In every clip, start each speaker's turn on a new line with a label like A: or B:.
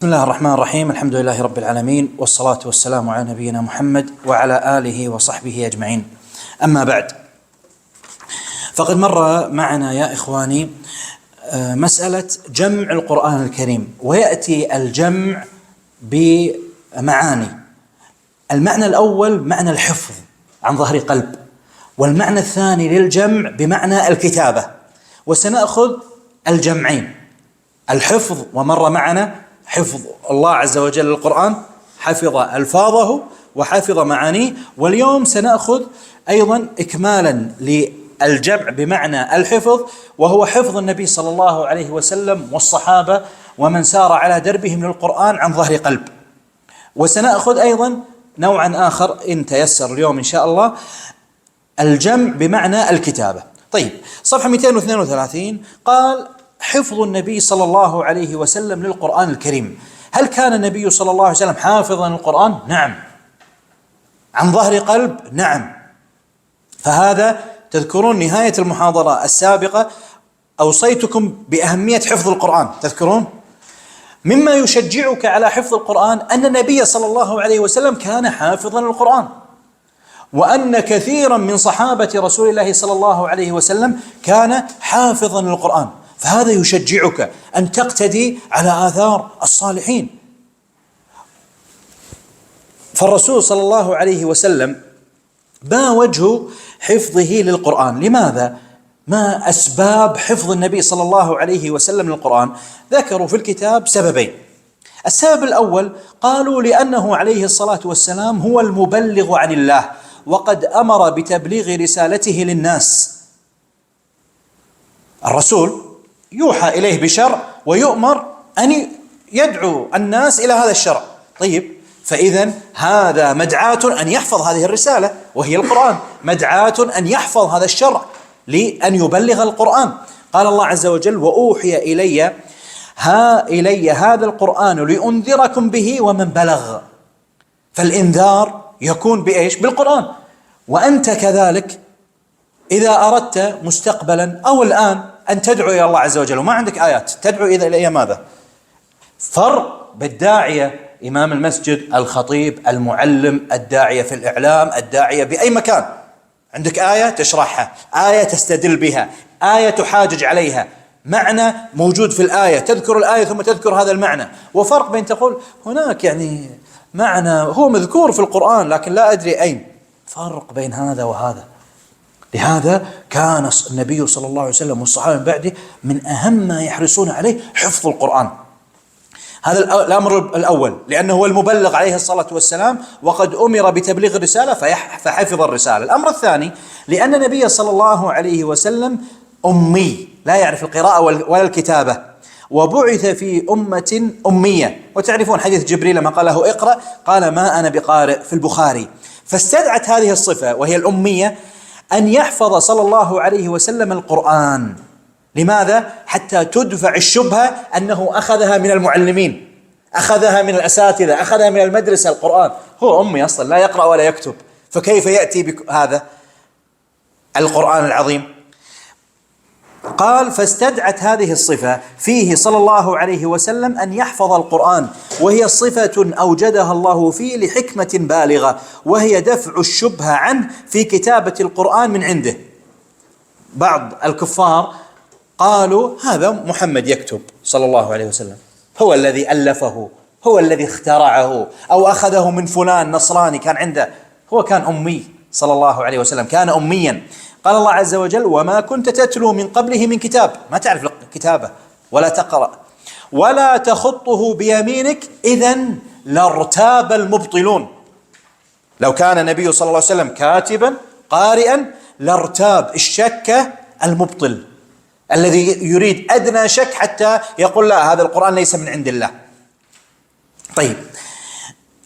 A: بسم الله الرحمن الرحيم. الحمد لله رب العالمين، والصلاة والسلام على نبينا محمد وعلى آله وصحبه أجمعين. أما بعد، فقد مر معنا يا إخواني مسألة جمع القرآن الكريم، ويأتي الجمع بمعاني. المعنى الأول معنى الحفظ عن ظهر قلب، والمعنى الثاني للجمع بمعنى الكتابة، وسنأخذ الجمعين، الحفظ. ومر معنا حفظ الله عز وجل القرآن، حفظ ألفاظه وحفظ معانيه، واليوم سنأخذ أيضا إكمالا للجمع بمعنى الحفظ، وهو حفظ النبي صلى الله عليه وسلم والصحابة ومن سار على دربهم للقرآن عن ظهر قلب. وسنأخذ أيضا نوعا آخر إن تيسر اليوم إن شاء الله، الجمع بمعنى الكتابة. طيب، صفحة 232 قال: حفظ النبي صلى الله عليه وسلم للقرآن الكريم. هل كان النبي صلى الله عليه وسلم حافظا للقرآن؟ نعم. عن ظهر قلب؟ نعم. فهذا تذكرون نهاية المحاضرة السابقة أوصيتكم بأهمية حفظ القرآن، تذكرون؟ مما يشجعك على حفظ القرآن أن النبي صلى الله عليه وسلم كان حافظا للقرآن، وأن كثيرا من صحابة رسول الله صلى الله عليه وسلم كان حافظا للقرآن، فهذا يشجعك أن تقتدي على آثار الصالحين. فالرسول صلى الله عليه وسلم ما وجه حفظه للقرآن؟ لماذا؟ ما أسباب حفظ النبي صلى الله عليه وسلم للقرآن؟ ذكروا في الكتاب سببين. السبب الأول قالوا لأنه عليه الصلاة والسلام هو المبلغ عن الله، وقد أمر بتبليغ رسالته للناس. الرسول يوحى إليه بشرع ويؤمر أن يدعو الناس إلى هذا الشرع. طيب، فإذا هذا مدعاة أن يحفظ هذه الرسالة وهي القرآن، مدعاة أن يحفظ هذا الشرع لأن يبلغ القرآن. قال الله عز وجل: وأوحي إلي هذا القرآن لأنذركم به ومن بلغ. فالإنذار يكون بإيش؟ بالقرآن. وأنت كذلك إذا أردت مستقبلا أو الآن أن تدعو إلى الله عز وجل وما عندك آيات، تدعو إلى ماذا؟ فرق بالداعية، إمام المسجد، الخطيب، المعلم، الداعية في الإعلام، الداعية بأي مكان. عندك آية تشرحها، آية تستدل بها، آية تحاجج عليها، معنى موجود في الآية، تذكر الآية ثم تذكر هذا المعنى. وفرق بين تقول هناك يعني معنى هو مذكور في القرآن لكن لا أدري أين. فرق بين هذا وهذا. لهذا كان النبي صلى الله عليه وسلم والصحابة من بعده من أهم ما يحرصون عليه حفظ القرآن. هذا الأمر الأول، لأنه هو المبلغ عليه الصلاة والسلام وقد أمر بتبليغ الرسالة فحفظ الرسالة. الأمر الثاني، لأن النبي صلى الله عليه وسلم أمي، لا يعرف القراءة ولا الكتابة، وبعث في أمة أمية. وتعرفون حديث جبريل لما قال له اقرأ قال ما أنا بقارئ في البخاري. فاستدعت هذه الصفة وهي الأمية أن يحفظ صلى الله عليه وسلم القرآن. لماذا؟ حتى تدفع الشبهة أنه أخذها من المعلمين، أخذها من الأساتذة، أخذها من المدرسة. القرآن هو أمي أصلا، لا يقرأ ولا يكتب، فكيف يأتي بهذا القرآن العظيم؟ قال: فاستدعت هذه الصفة فيه صلى الله عليه وسلم أن يحفظ القرآن، وهي صفة أوجدها الله فيه لحكمة بالغة، وهي دفع الشبهة عنه في كتابة القرآن من عنده. بعض الكفار قالوا هذا محمد يكتب صلى الله عليه وسلم، هو الذي ألفه، هو الذي اخترعه، أو أخذه من فلان نصراني كان عنده. هو كان أمي صلى الله عليه وسلم، كان أميا. قال الله عز وجل: وما كنت تتلو من قبله من كتاب، ما تعرف الكتابة ولا تقرأ، ولا تخطه بيمينك إذن لارتاب المبطلون. لو كان النبي صلى الله عليه وسلم كاتبا قارئا لارتاب، الشك المبطل الذي يريد أدنى شك حتى يقول لا، هذا القرآن ليس من عند الله. طيب،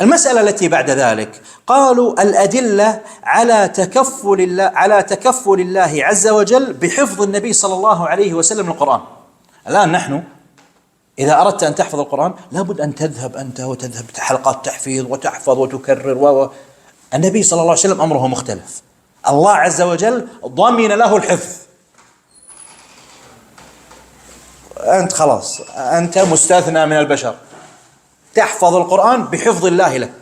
A: المسألة التي بعد ذلك قالوا الأدلة على تكفل الله عز وجل بحفظ النبي صلى الله عليه وسلم القرآن. الآن نحن إذا أردت أن تحفظ القرآن لابد أن تذهب أنت وتذهب حلقات تحفيظ وتحفظ وتكرر. النبي صلى الله عليه وسلم أمره مختلف، الله عز وجل ضمن له الحفظ. أنت خلاص، أنت مستثنى من البشر، تحفظ القرآن بحفظ الله لك.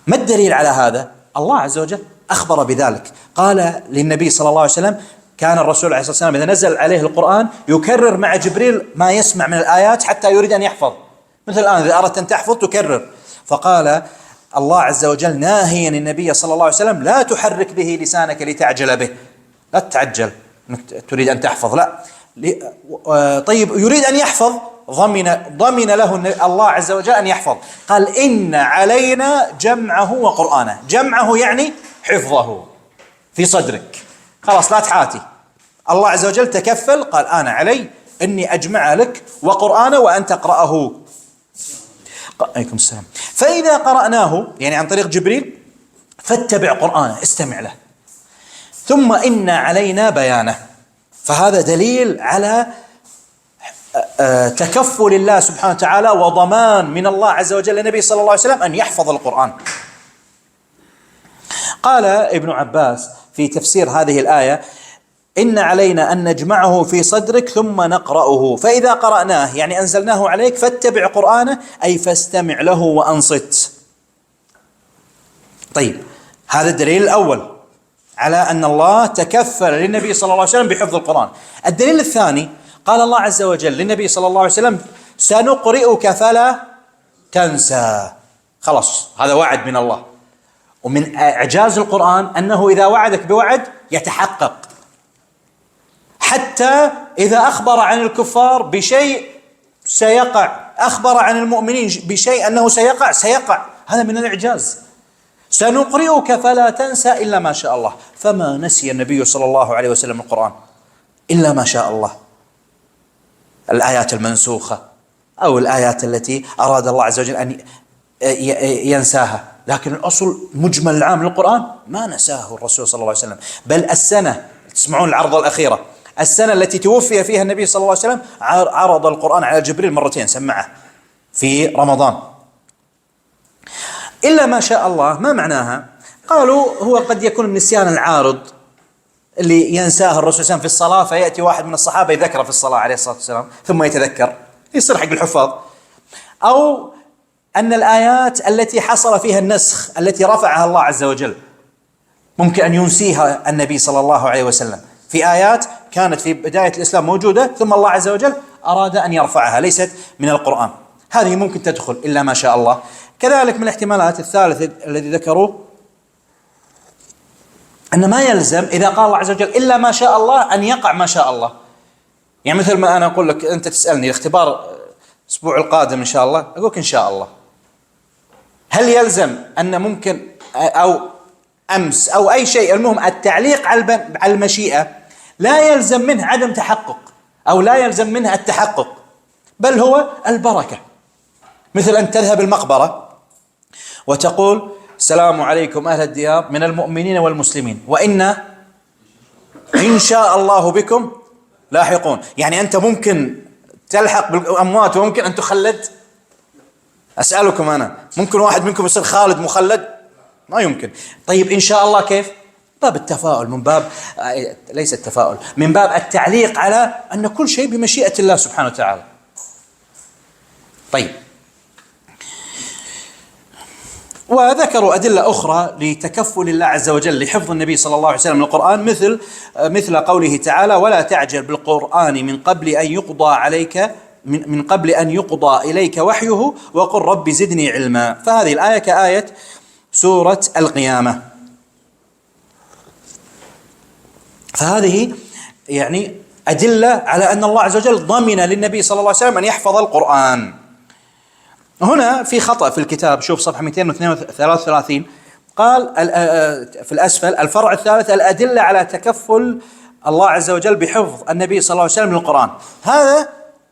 A: ما الدليل على هذا؟ الله عز وجل أخبر بذلك، قال للنبي صلى الله عليه وسلم: كان الرسول عليه الصلاة والسلام إذا نزل عليه القرآن يكرر مع جبريل ما يسمع من الآيات حتى يريد أن يحفظ، مثل الآن إذا أردت أن تحفظ تكرر. فقال الله عز وجل ناهيا النبي صلى الله عليه وسلم: لا تحرك به لسانك لتعجل به. لا تتعجل انك تريد ان تحفظ، لا. طيب يريد ان يحفظ، ضمن له الله عز وجل ان يحفظ، قال: ان علينا جمعه وقرآنه. جمعه يعني حفظه في صدرك، خلاص لا تحاتي. الله عز وجل تكفل، قال: انا علي اني اجمع لك وقرآنه وان تقرأه. عليكم السلام. فإذا قرأناه يعني عن طريق جبريل فاتبع قرآنه، استمع له. ثم إن علينا بيانه. فهذا دليل على تكفل الله سبحانه وتعالى وضمان من الله عز وجل للنبي صلى الله عليه وسلم أن يحفظ القرآن. قال ابن عباس في تفسير هذه الآية: إن علينا أن نجمعه في صدرك ثم نقرأه، فإذا قرأناه يعني أنزلناه عليك فاتبع قرآنه، أي فاستمع له وأنصت. طيب هذا الدليل الأول على أن الله تكفل للنبي صلى الله عليه وسلم بحفظ القرآن. الدليل الثاني قال الله عز وجل للنبي صلى الله عليه وسلم: سنقرئك فلا تنسى. خلاص هذا وعد من الله. ومن إعجاز القرآن أنه إذا وعدك بوعد يتحقق، حتى إذا أخبر عن الكفار بشيء سيقع، أخبر عن المؤمنين بشيء أنه سيقع. هذا من الإعجاز. سنقرئك فلا تنسى إلا ما شاء الله. فما نسي النبي صلى الله عليه وسلم القرآن إلا ما شاء الله، الآيات المنسوخة أو الآيات التي أراد الله عز وجل أن ينساها، لكن الأصل مجمل العام للقرآن ما نساه الرسول صلى الله عليه وسلم. بل السنة، تسمعون العرضة الأخيرة، السنة التي توفي فيها النبي صلى الله عليه وسلم عرض القرآن على جبريل مرتين، سمعه في رمضان. إلا ما شاء الله ما معناها؟ قالوا هو قد يكون النسيان العارض اللي ينساه الرسول صلى الله عليه وسلم في الصلاة، فيأتي واحد من الصحابة يذكره في الصلاة عليه الصلاة والسلام ثم يتذكر، يصير حق الحفاظ. أو أن الآيات التي حصل فيها النسخ التي رفعها الله عز وجل ممكن أن ينسيها النبي صلى الله عليه وسلم، في آيات كانت في بداية الإسلام موجودة ثم الله عز وجل أراد أن يرفعها، ليست من القرآن، هذه ممكن تدخل إلا ما شاء الله. كذلك من الاحتمالات الثالثة الذي ذكروه أن ما يلزم إذا قال الله عز وجل إلا ما شاء الله أن يقع ما شاء الله. يعني مثل ما أنا أقول لك، أنت تسألني الاختبار الأسبوع القادم إن شاء الله، أقول لك إن شاء الله. هل يلزم أن ممكن أو أمس أو أي شيء، المهم التعليق على المشيئة لا يلزم منه عدم تحقق أو لا يلزم منه التحقق، بل هو البركة. مثل أن تذهب المقبرة وتقول: السلام عليكم أهل الديار من المؤمنين والمسلمين وإنا إن شاء الله بكم لاحقون. يعني أنت ممكن تلحق بالأموات وممكن أن تخلد. أسألكم أنا، ممكن واحد منكم يصير خالد مخلد؟ ما يمكن. طيب إن شاء الله كيف؟ باب التفاؤل، من باب ليس التفاؤل، من باب التعليق على أن كل شيء بمشيئة الله سبحانه وتعالى. طيب، وذكروا أدلة أخرى لتكفل الله عز وجل لحفظ النبي صلى الله عليه وسلم القرآن، مثل قوله تعالى: ولا تعجل بالقرآن من قبل أن يقضى عليك من قبل أن يقضى إليك وحيه وقل رب زدني علما. فهذه الآية كآية سورة القيامة. فهذه يعني أدلة على أن الله عز وجل ضمن للنبي صلى الله عليه وسلم أن يحفظ القرآن. هنا في خطأ في الكتاب، شوف صفحة 233، قال في الأسفل: الفرع الثالث الأدلة على تكفل الله عز وجل بحفظ النبي صلى الله عليه وسلم للقرآن. هذا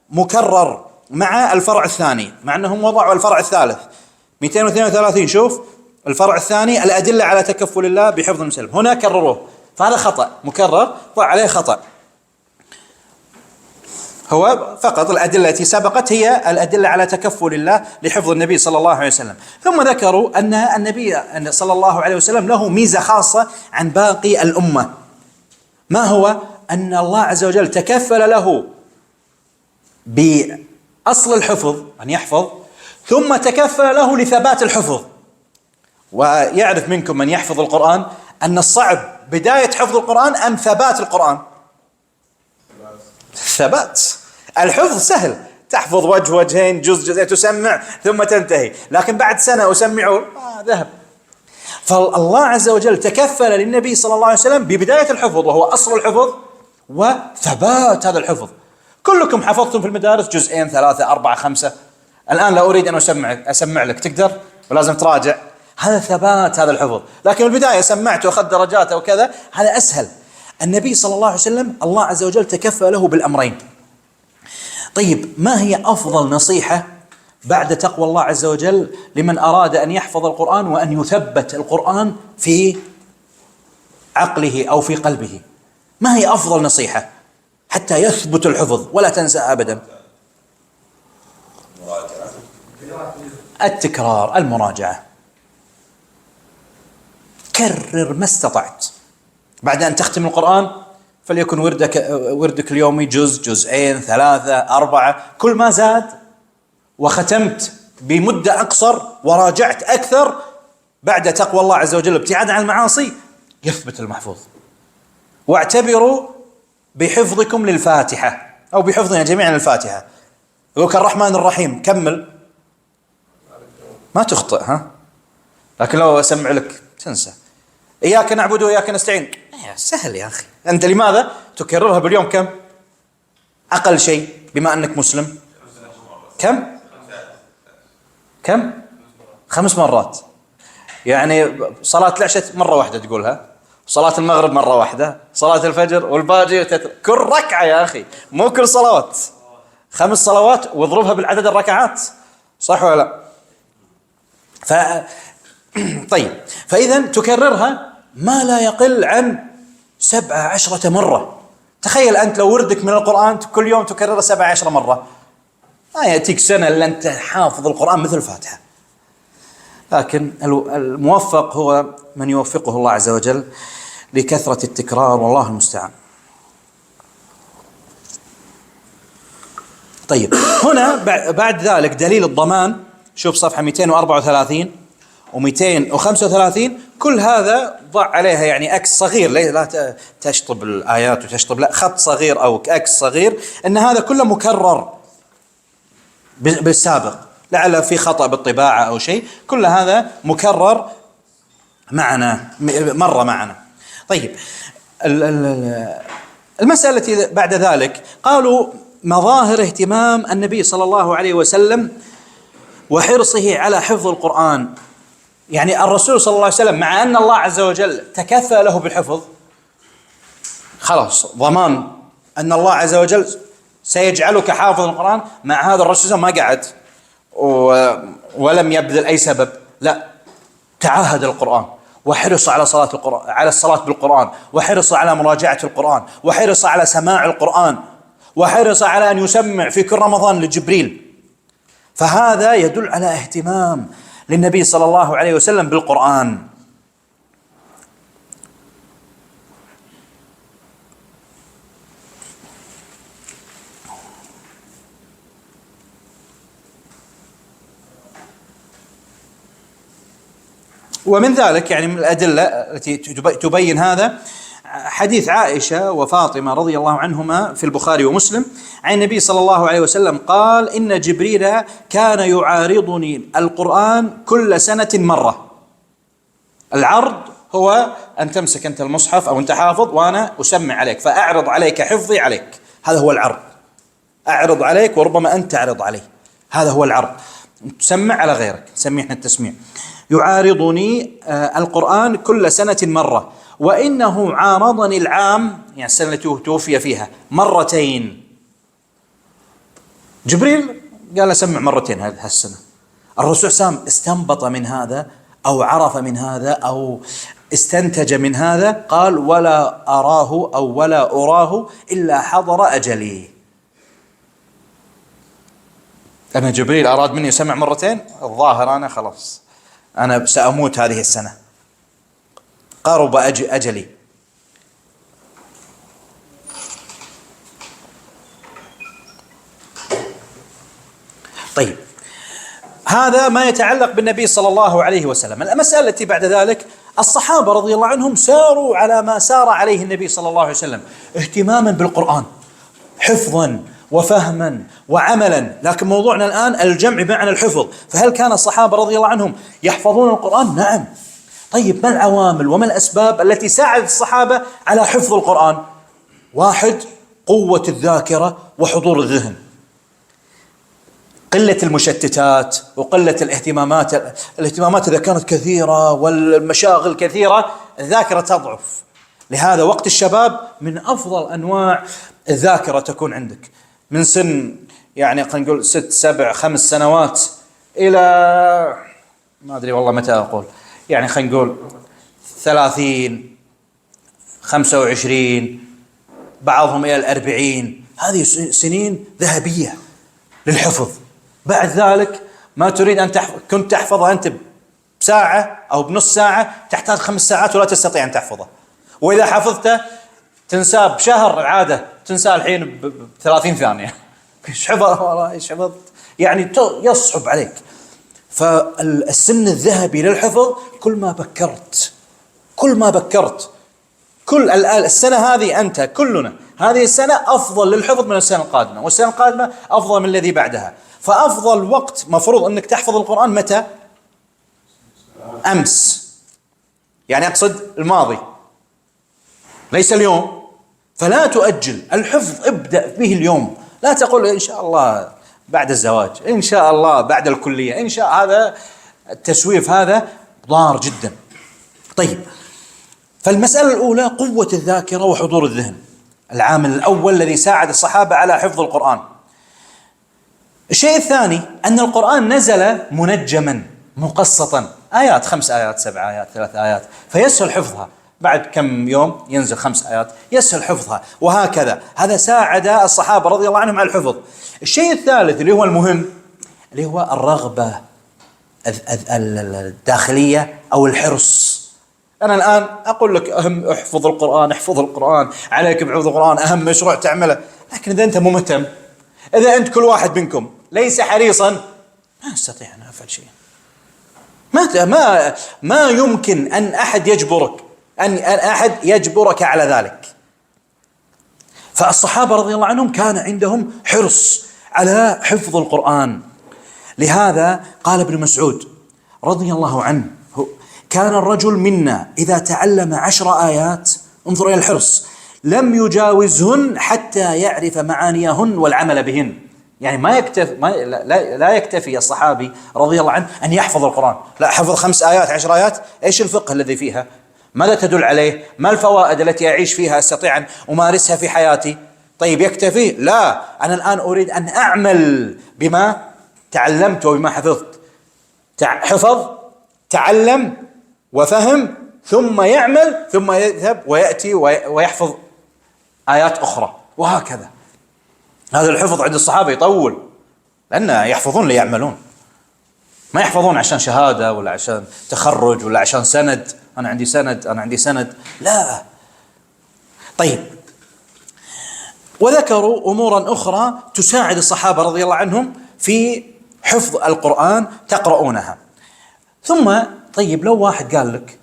A: مكرر مع الفرع الثاني، مع أنهم وضعوا الفرع الثالث 232. شوف الفرع الثاني الأدلة على تكفل الله بحفظ المسلم، هنا كرروه، فهذا خطأ مكرر ضع عليه خطأ. هو فقط الأدلة التي سبقت هي الأدلة على تكفل الله لحفظ النبي صلى الله عليه وسلم. ثم ذكروا أن النبي صلى الله عليه وسلم له ميزة خاصة عن باقي الأمة. ما هو؟ أن الله عز وجل تكفل له بأصل الحفظ، أن يحفظ، ثم تكفل له لثبات الحفظ. ويعرف منكم من يحفظ القرآن أن الصعب بداية حفظ القرآن أم ثبات القرآن؟ ثبات. الحفظ سهل، تحفظ وجه وجهين جزئين تسمع ثم تنتهي، لكن بعد سنة أسمعه ذهب. فالله عز وجل تكفل للنبي صلى الله عليه وسلم ببداية الحفظ وهو أصل الحفظ وثبات هذا الحفظ. كلكم حفظتم في المدارس جزئين 3 4 5. الآن لو أريد أن أسمع لك تقدر ولازم تراجع، هذا ثبات هذا الحفظ. لكن البداية سمعت وأخذت درجات أو كذا، هذا أسهل. النبي صلى الله عليه وسلم الله عز وجل تكفل له بالأمرين. طيب، ما هي أفضل نصيحة بعد تقوى الله عز وجل لمن أراد أن يحفظ القرآن وأن يثبت القرآن في عقله أو في قلبه؟ ما هي أفضل نصيحة حتى يثبت الحفظ ولا تنسى أبدا؟ التكرار، المراجعة. كرر ما استطعت. بعد أن تختم القرآن فليكن وردك اليومي جزء، جزئين، 3 4. كل ما زاد وختمت بمدة أقصر وراجعت أكثر بعد تقوى الله عز وجل ابتعاد عن المعاصي يثبت المحفوظ. واعتبروا بحفظكم للفاتحة أو بحفظنا جميعا الفاتحة. يقولك الرحمن الرحيم، كمل ما تخطئ، لكن لو أسمع لك تنسى. إياك نعبد وإياك نستعين، سهل يا أخي. أنت لماذا تكررها باليوم كم؟ أقل شيء بما أنك مسلم كم 5 مرات. يعني صلاة العشاء مرة واحدة تقولها، صلاة المغرب مرة واحدة، صلاة الفجر والباقي كل ركعة يا أخي، مو كل صلوات. 5 صلوات واضربها بالعدد الركعات، صح ولا لا؟ طيب، فإذا تكررها ما لا يقل عن 17 مرة. تخيل أنت لو وردك من القرآن كل يوم تكرره 17 مرة، ما يأتيك سنة إلا أنت حافظ القرآن مثل الفاتحة. لكن الموفق هو من يوفقه الله عز وجل لكثرة التكرار، والله المستعان. طيب، هنا بعد ذلك دليل الضمان. شوف صفحة 234 و235. كل هذا ضع عليها يعني أكس صغير، لا تشطب الآيات وتشطب، لا، خط صغير أو أكس صغير، أن هذا كله مكرر بالسابق، لعل في خطأ بالطباعة أو شيء. كل هذا مكرر معنا، مرة معنا. طيب، المسألة التي بعد ذلك قالوا مظاهر اهتمام النبي صلى الله عليه وسلم وحرصه على حفظ القرآن. يعني الرسول صلى الله عليه وسلم مع أن الله عز وجل تكفى له بالحفظ، خلاص ضمان أن الله عز وجل سيجعلك حافظ القرآن، مع هذا الرسول ما قعد ولم يبذل أي سبب، لا، تعاهد القرآن وحرص على صلاة القرآن، على الصلاة بالقرآن، وحرص على مراجعة القرآن، وحرص على سماع القرآن، وحرص على أن يسمع في كل رمضان لجبريل. فهذا يدل على اهتمام للنبي صلى الله عليه وسلم بالقرآن. ومن ذلك يعني من الأدلة التي تبين هذا حديث عائشة وفاطمة رضي الله عنهما في البخاري ومسلم عن النبي صلى الله عليه وسلم قال: إن جبريل كان يعارضني القرآن كل سنة مرة. العرض هو أن تمسك أنت المصحف أو أنت حافظ وأنا أسمع عليك، فأعرض عليك حفظي عليك، هذا هو العرض. أعرض عليك وربما أنت تعرض علي، هذا هو العرض. تسمع على غيرك، نسميه احنا التسميع. يعارضني القرآن كل سنة مرة، وإنه عارضني العام، يعني السنة التي توفي فيها، مرتين. جبريل قال أسمع مرتين هذه السنة. الرسول سام استنبط من هذا أو عرف من هذا أو استنتج من هذا، قال: ولا أراه أو ولا أراه إلا حضر أجلي. أنا جبريل أراد مني يسمع مرتين، الظاهر أنا خلاص أنا سأموت هذه السنة، قارب أجلي. طيب، هذا ما يتعلق بالنبي صلى الله عليه وسلم. المسألة التي بعد ذلك، الصحابة رضي الله عنهم ساروا على ما سار عليه النبي صلى الله عليه وسلم اهتماما بالقرآن، حفظا وفهما وعملا. لكن موضوعنا الآن الجمع بمعنى الحفظ. فهل كان الصحابة رضي الله عنهم يحفظون القرآن؟ نعم. طيب ما العوامل وما الأسباب التي ساعدت الصحابة على حفظ القرآن؟ واحد، قوة الذاكرة وحضور الذهن، قلة المشتتات وقلة الاهتمامات إذا كانت كثيرة والمشاغل كثيرة الذاكرة تضعف. لهذا وقت الشباب من أفضل أنواع الذاكرة تكون عندك من سن يعني خلينا نقول 6 7 5 سنوات إلى ما أدري والله متى أقول، يعني خلينا نقول 30 25 بعضهم إلى 40. هذه سنين ذهبية للحفظ. بعد ذلك ما تريد أن كنت تحفظها أنت بساعة أو بنص ساعة، تحتاج 5 ساعات ولا تستطيع أن تحفظه. وإذا حفظته تنساه بشهر، العادة تنساه الحين ب30 ثانية. إيش حفظ والله إيش حفظت، يعني يصعب عليك. فالسن الذهبي للحفظ كل ما بكرت كل السنة هذه أنت كلنا هذه السنة أفضل للحفظ من السنة القادمة، والسنة القادمة أفضل من الذي بعدها. فأفضل وقت مفروض أنك تحفظ القرآن متى؟ أمس، يعني أقصد الماضي ليس اليوم. فلا تؤجل الحفظ، ابدأ به اليوم. لا تقول إن شاء الله بعد الزواج، إن شاء الله بعد الكلية، إن شاء. هذا التسويف هذا ضار جدا. طيب، فالمسألة الأولى قوة الذاكرة وحضور الذهن، العامل الأول الذي ساعد الصحابة على حفظ القرآن. الشيء الثاني أن القرآن نزل منجما مقسطا، آيات 5 آيات 7 آيات 3 آيات، فيسهل حفظها. بعد كم يوم ينزل 5 آيات يسهل حفظها، وهكذا. هذا ساعد الصحابة رضي الله عنهم على الحفظ. الشيء الثالث اللي هو المهم، اللي هو الرغبة الداخلية أو الحرص. أنا الآن أقول لك احفظ القرآن، عليك بحفظ القرآن، أهم مشروع تعمله. لكن إذا أنت مو مهتم، إذا أنت كل واحد منكم ليس حريصا، ما أستطيع أن أفعل شيء. ما يمكن أن أحد يجبرك على ذلك. فالصحابة رضي الله عنهم كان عندهم حرص على حفظ القرآن. لهذا قال ابن مسعود رضي الله عنه: كان الرجل منا إذا تعلم 10 آيات، انظر إلى الحرص، لم يجاوزهن حتى يعرف معانيهن والعمل بهن. يعني لا يكتفي الصحابي رضي الله عنه أن يحفظ القرآن، لا، حفظ 5 آيات 10 آيات، إيش الفقه الذي فيها؟ ماذا تدل عليه؟ ما الفوائد التي أعيش فيها أستطيع أن أمارسها في حياتي؟ طيب يكتفي؟ لا، أنا الآن أريد أن أعمل بما تعلمت وبما حفظت. حفظ، تعلم وفهم، ثم يعمل، ثم يذهب ويأتي ويحفظ آيات أخرى، وهكذا. هذا الحفظ عند الصحابة يطول، لأن يحفظون ليعملون، ما يحفظون عشان شهادة ولا عشان تخرج ولا عشان سند، أنا عندي سند، لا. طيب، وذكروا أمورا أخرى تساعد الصحابة رضي الله عنهم في حفظ القرآن تقرؤونها. ثم طيب، لو واحد قال لك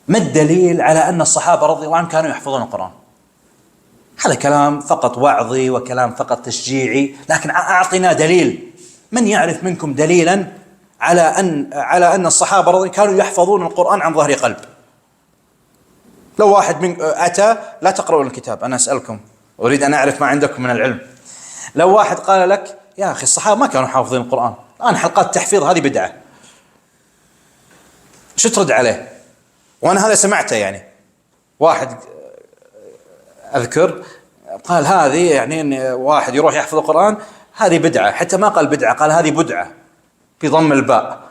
A: ما الدليل على أن الصحابة رضي الله عنهم كانوا يحفظون القرآن؟ هذا كلام فقط وعظي وكلام فقط تشجيعي، لكن أعطنا دليل. من يعرف منكم دليلا على أن الصحابة رضي الله عنهم كانوا يحفظون القرآن عن ظهر قلب؟ لو واحد من أتى، لا تقرؤون الكتاب، أنا أسألكم، أريد أن أعرف ما عندكم من العلم. لو واحد قال لك يا أخي الصحابة ما كانوا حافظين القرآن، الآن حلقات التحفيظ هذه بدعة، شو ترد عليه؟ وأنا هذا سمعته، يعني واحد أذكر قال هذه يعني إن واحد يروح يحفظ القرآن هذه بدعة، حتى ما قال بدعة، قال هذه بدعة بضم الباء.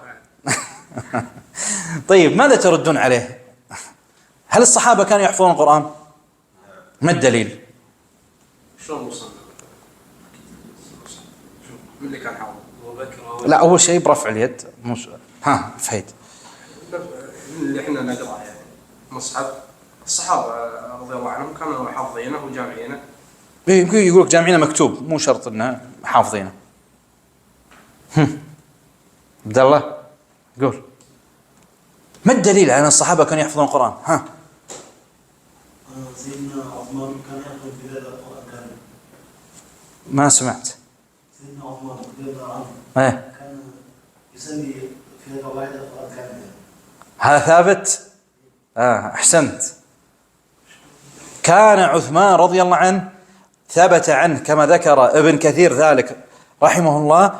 A: طيب، ماذا تردون عليه؟ هل الصحابة كانوا يحفظون القرآن؟ ما الدليل؟
B: شلون وصلنا؟ من اللي كان حاضر؟
A: لا، أول شيء برفع اليد، فهيد
B: من اللي احنا نقرأ يعني مصحف الصحابة رضي الله عنهم كانوا حافظينه وجامعينه.
A: يقولك جامعينه مكتوب، مو شرط انه حافظينه. عبد الله قول. ما الدليل على أن الصحابة كانوا يحفظون القرآن؟ ها.
C: سيدنا عثمان كان يحفظ بلاد القرآن كامل.
A: ما سمعت.
C: سيدنا عثمان رضي الله عنه
A: ايه
C: كان يصلي في رواية القرآن كامل.
A: هذا ثابت؟ أحسنت. كان عثمان رضي الله عنه ثبت عنه كما ذكر ابن كثير ذلك رحمه الله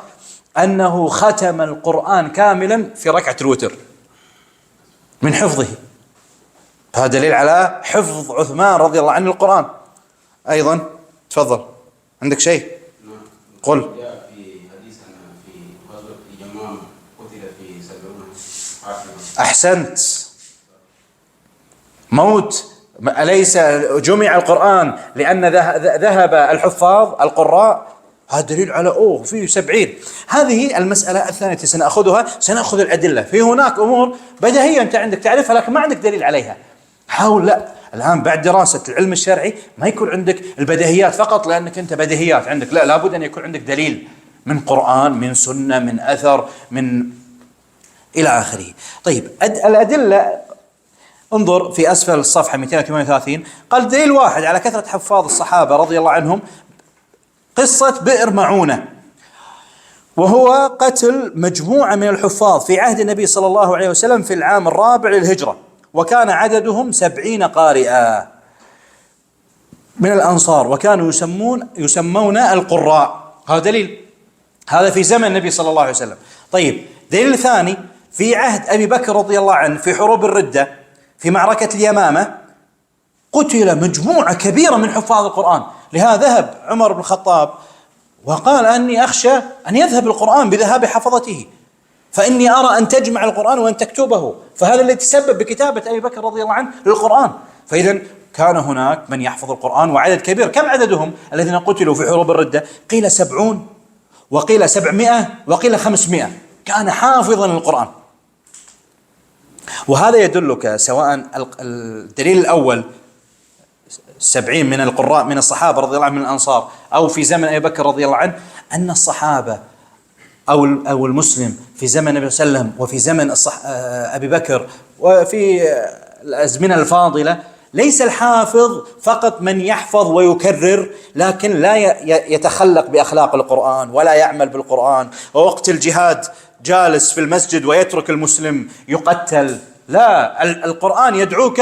A: أنه ختم القرآن كاملا في ركعة الوتر من حفظه. هذا دليل على حفظ عثمان رضي الله عنه القرآن. أيضا تفضل، عندك شيء؟ قل.
D: جاء في حديث في غزوة اليمامة قتل في 70 حاكما.
A: أحسنت. موت أليس جمع القرآن لأن ذهب الحفاظ القراء؟ هذا دليل على في 70. هذه المسألة الثانية سنأخذها، سنأخذ الأدلة. في هناك أمور بديهية أنت عندك تعرفها لكن ما عندك دليل عليها. حاول لا الآن بعد دراسة العلم الشرعي ما يكون عندك البديهيات فقط لأنك أنت بديهيات عندك، لا، لابد أن يكون عندك دليل من قرآن، من سنة، من أثر، من إلى آخره. طيب الأدلة انظر في أسفل الصفحة 238 قال دليل واحد على كثرة حفاظ الصحابة رضي الله عنهم قصة بئر معونة، وهو قتل مجموعة من الحفاظ في عهد النبي صلى الله عليه وسلم في العام 4 للهجرة، وكان عددهم 70 قارئا من الأنصار، وكانوا يسمون القراء. هذا دليل، هذا في زمن النبي صلى الله عليه وسلم. طيب دليل ثاني في عهد أبي بكر رضي الله عنه في حروب الردة في معركة اليمامة قتل مجموعة كبيرة من حفاظ القرآن، لهذا ذهب عمر بن الخطاب وقال أني أخشى أن يذهب القرآن بذهاب حفظته، فإني أرى أن تجمع القرآن وأن تكتبه، فهذا الذي تسبب بكتابة أبي بكر رضي الله عنه للقرآن. فإذا كان هناك من يحفظ القرآن وعدد كبير. كم عددهم الذين قتلوا في حروب الردة؟ قيل 70 وقيل 700 وقيل 500. كان حافظا للقرآن. وهذا يدلك سواء الدليل الأول 70 من القراء من الصحابة رضي الله عنهم من الأنصار أو في زمن أبي بكر رضي الله عنه، أن الصحابة أو المسلم في زمن النبي صلى الله عليه وسلم وفي زمن أبي بكر وفي الأزمنة الفاضلة ليس الحافظ فقط من يحفظ ويكرر لكن لا يتخلق بأخلاق القرآن ولا يعمل بالقرآن، ووقت الجهاد جالس في المسجد ويترك المسلم يقتل. لا، القرآن يدعوك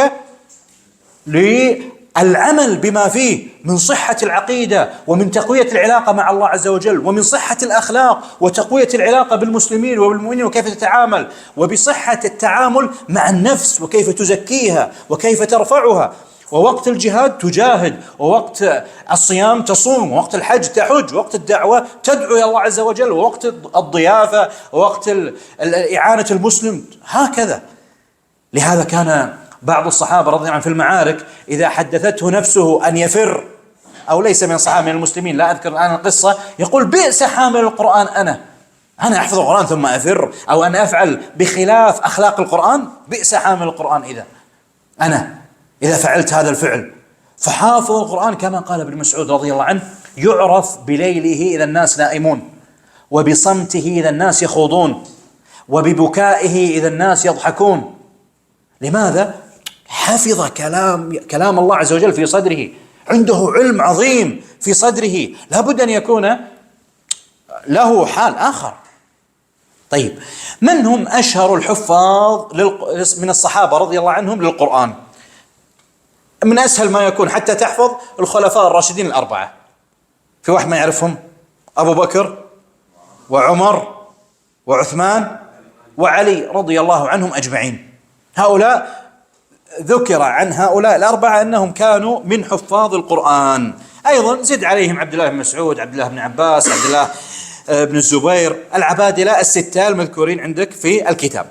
A: للعمل بما فيه من صحة العقيدة ومن تقوية العلاقة مع الله عز وجل ومن صحة الأخلاق وتقوية العلاقة بالمسلمين وبالمؤمنين وكيف تتعامل، وبصحة التعامل مع النفس وكيف تزكيها وكيف ترفعها. ووقت الجهاد تجاهد، ووقت الصيام تصوم، ووقت الحج تحج، ووقت الدعوة تدعو إلى الله عز وجل، ووقت الضيافة، ووقت إعانة المسلم، هكذا. لهذا كان بعض الصحابة رضي الله عنهم في المعارك إذا حدثته نفسه أن يفر، أو ليس من الصحابة من المسلمين، لا أذكر الآن القصة، يقول بئس حامل القرآن أنا أحفظ القرآن ثم أفر، أو أن أفعل بخلاف أخلاق القرآن، بئس حامل القرآن إذا فعلت هذا الفعل. فحافظ القرآن كما قال ابن مسعود رضي الله عنه يعرف بليله إذا الناس نائمون، وبصمته إذا الناس يخوضون، وببكائه إذا الناس يضحكون. لماذا؟ حفظ كلام الله عز وجل في صدره، عنده علم عظيم في صدره، لابد أن يكون له حال آخر. طيب من هم أشهر الحفاظ من الصحابة رضي الله عنهم للقرآن؟ من أسهل ما يكون حتى تحفظ الخلفاء الراشدين الأربعة. في واحد ما يعرفهم؟ أبو بكر وعمر وعثمان وعلي رضي الله عنهم أجمعين. هؤلاء ذكر عن هؤلاء الأربعة أنهم كانوا من حفاظ القرآن. أيضا زد عليهم عبد الله بن مسعود، عبد الله بن عباس، عبد الله بن الزبير، العبادلة الستة المذكورين عندك في الكتاب.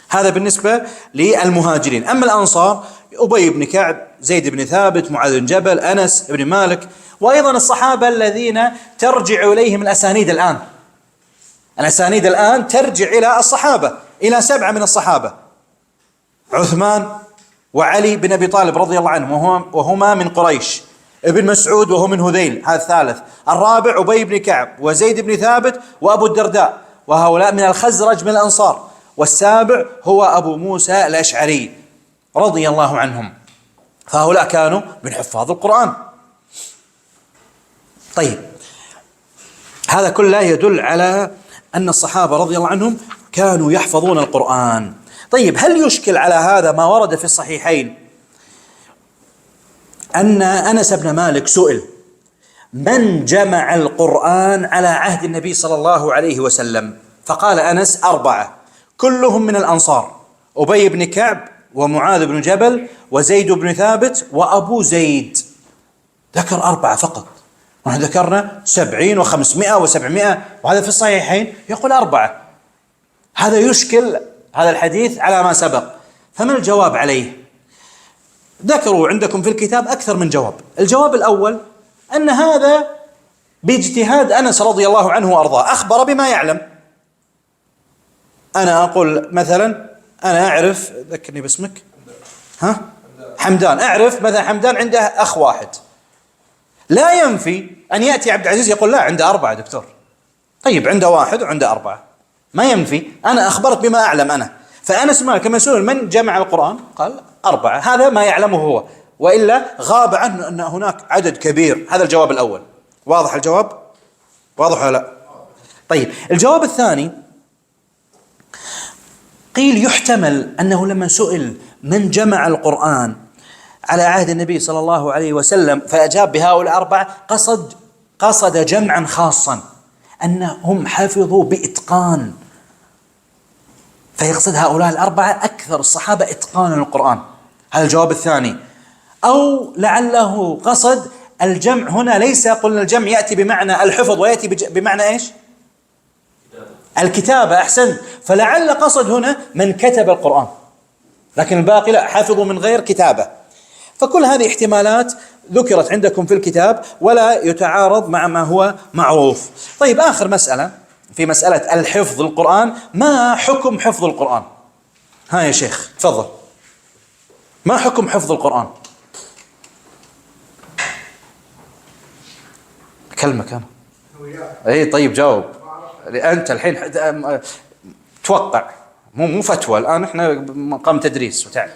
A: هذا بالنسبة للمهاجرين. أما الأنصار أبي بن كعب، زيد بن ثابت، معاذ بن جبل، أنس بن مالك، وأيضا الصحابة الذين ترجع إليهم الأسانيد الآن. الأسانيد الآن ترجع إلى الصحابة، إلى 7 من الصحابة: عثمان وعلي بن أبي طالب رضي الله عنهم وهما من قريش، ابن مسعود وهو من هذيل، هذا الثالث، الرابع أبي بن كعب وزيد بن ثابت وأبو الدرداء، وهؤلاء من الخزرج من الأنصار، والسابع هو أبو موسى الأشعري رضي الله عنهم، فهؤلاء كانوا من حفاظ القرآن. طيب، هذا كله يدل على أن الصحابة رضي الله عنهم كانوا يحفظون القرآن. طيب، هل يشكل على هذا ما ورد في الصحيحين أن أنس بن مالك سئل من جمع القرآن على عهد النبي صلى الله عليه وسلم؟ فقال أنس 4 كلهم من الأنصار: أبي بن كعب، ومعاذ بن جبل، وزيد بن ثابت، وأبو زيد. ذكر 4 فقط، ونحن ذكرنا 70 و500 و700، وهذا في الصحيحين يقول 4. هذا يشكل هذا الحديث على ما سبق، فما الجواب عليه؟ ذكروا عندكم في الكتاب أكثر من جواب. الجواب الأول أن هذا باجتهاد أنس رضي الله عنه وأرضاه، أخبر بما يعلم. أنا أقول مثلا أنا أعرف، ذكرني باسمك، حمدان، أعرف مثلا حمدان عنده أخ واحد، لا ينفي أن يأتي عبد العزيز يقول لا عنده 4 دكتور. طيب، عنده 1 وعنده 4، ما ينفي، أنا أخبرت بما أعلم أنا. فأنس مالك مسؤول من جمع القرآن قال 4، هذا ما يعلمه هو، وإلا غاب عنه أن هناك عدد كبير. هذا الجواب الأول. واضح الجواب؟ واضح ولا لا؟ طيب، الجواب الثاني قيل يحتمل أنه لما سئل من جمع القرآن على عهد النبي صلى الله عليه وسلم فأجاب بهؤلاء 4، قصد جمعا خاصا، أنهم حفظوا بإتقان، فيقصد هؤلاء 4 أكثر الصحابة إتقانا للقرآن. هذا الجواب الثاني. أو لعله قصد الجمع هنا، ليس قلنا الجمع يأتي بمعنى الحفظ ويأتي بمعنى إيش؟ الكتابة. أحسنت. فلعل قصد هنا من كتب القرآن، لكن الباقي لا، حفظوا من غير كتابة. فكل هذه احتمالات ذكرت عندكم في الكتاب ولا يتعارض مع ما هو معروف. طيب، آخر مسألة في مسألة الحفظ القرآن، ما حكم حفظ القرآن؟ ها يا شيخ تفضل، ما حكم حفظ القرآن؟ أكلمك أنا. أي طيب جاوب أنت الحين، توقع، مو فتوى الآن، إحنا مقام تدريس وتعب.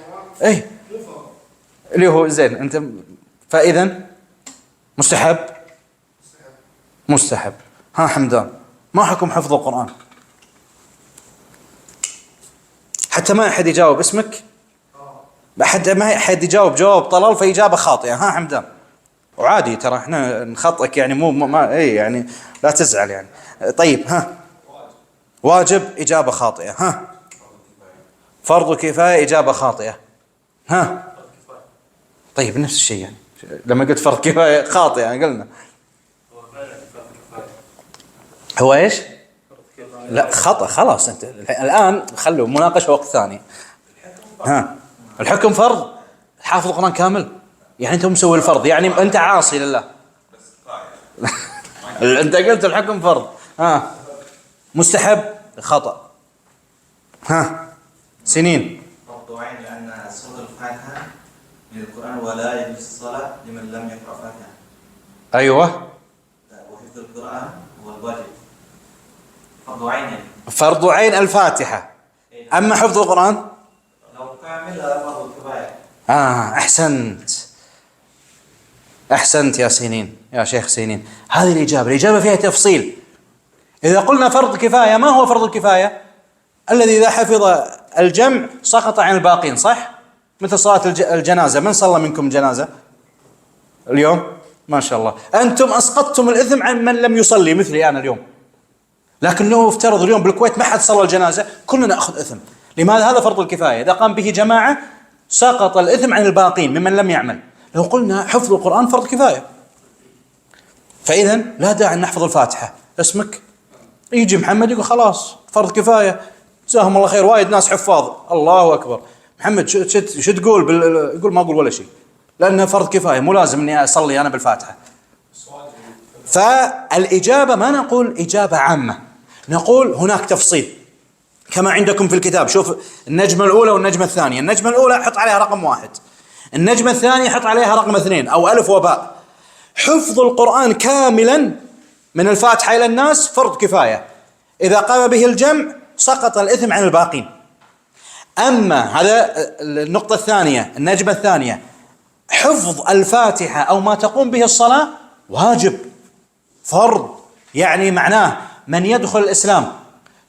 A: أي اللي هو زين أنت، فإذا مستحب. مستحب. ها حمدان، ما حكم حفظ القرآن؟ حتى ما أحد يجاوب، اسمك؟ ما أحد يجاوب جواب طلال فإجابة خاطئة. ها حمدان، وعادي ترى احنا نخطئك يعني، مو ما اي يعني لا تزعل يعني. طيب، ها واجب إجابة خاطئة. ها فرض كفاية إجابة خاطئة. ها طيب، نفس الشيء يعني، لما قلت فرض كفاية خاطئة يعني قلنا هو ايش؟ لا خطأ، خلاص انت الآن خلوا مناقشة وقت ثاني. ها الحكم فرض، حافظ القرآن كامل يعني، انت مسوي الفرض يعني، انت عاصي لله. انت قلت الحكم فرض. ها مستحب، خطأ. ها سنين،
E: فرض عين، لأن سورة الفاتحة من القرآن، ولا يجوز الصلاة لمن لم يقرأ فاتحة.
A: أيوة.
E: وحفظ القرآن هو الواجب، فرض عين يعني.
A: فرض عين الفاتحة، أما حفظ القرآن
E: لو كامل فرض كفاية.
A: أحسنت يا سنين، يا شيخ سنين. هذه الإجابة فيها تفصيل. إذا قلنا فرض كفاية، ما هو فرض الكفاية؟ الذي إذا حفظ الجمع سقط عن الباقين، صح؟ مثل صلاة الجنازة، من صلى منكم جنازة اليوم؟ ما شاء الله، أنتم أسقطتم الإثم عن من لم يصلي مثلي أنا اليوم. لكن لو افترض اليوم بالكويت ما حد صلى الجنازة، كلنا نأخذ إثم. لماذا؟ هذا فرض الكفاية، إذا قام به جماعة سقط الإثم عن الباقين ممن لم يعمل. لو قلنا حفظ القرآن فرض كفاية، فإذا لا داعي أن نحفظ الفاتحة. اسمك؟ يجي محمد يقول خلاص فرض كفاية، جزاهم الله خير، وايد ناس حفاظ، الله أكبر. محمد شو تقول؟ يقول ما أقول ولا شيء، لأنه فرض كفاية، مو لازم إني أصلي أنا بالفاتحة. فالإجابة ما نقول إجابة عامة، نقول هناك تفصيل كما عندكم في الكتاب. شوف النجمة الأولى والنجمة الثانية، النجمة الأولى حط عليها رقم 1، النجمة الثانية حط عليها رقم 2 أو ألف وباء. حفظ القرآن كاملا من الفاتحة إلى الناس فرض كفاية. إذا قام به الجمع سقط الإثم عن الباقين. أما هذا النقطة الثانية، النجمة الثانية، حفظ الفاتحة أو ما تقوم به الصلاة واجب فرض، يعني معناه من يدخل الإسلام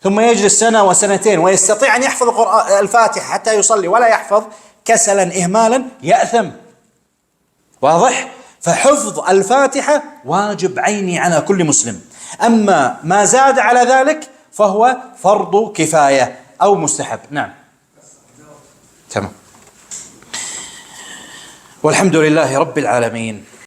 A: ثم يجلس سنة وسنتين ويستطيع أن يحفظ الفاتحة حتى يصلي ولا يحفظ كسلا إهمالا يأثم. واضح؟ فحفظ الفاتحة واجب عيني على كل مسلم. أما ما زاد على ذلك فهو فرض كفاية أو مستحب. نعم تمام. والحمد لله رب العالمين.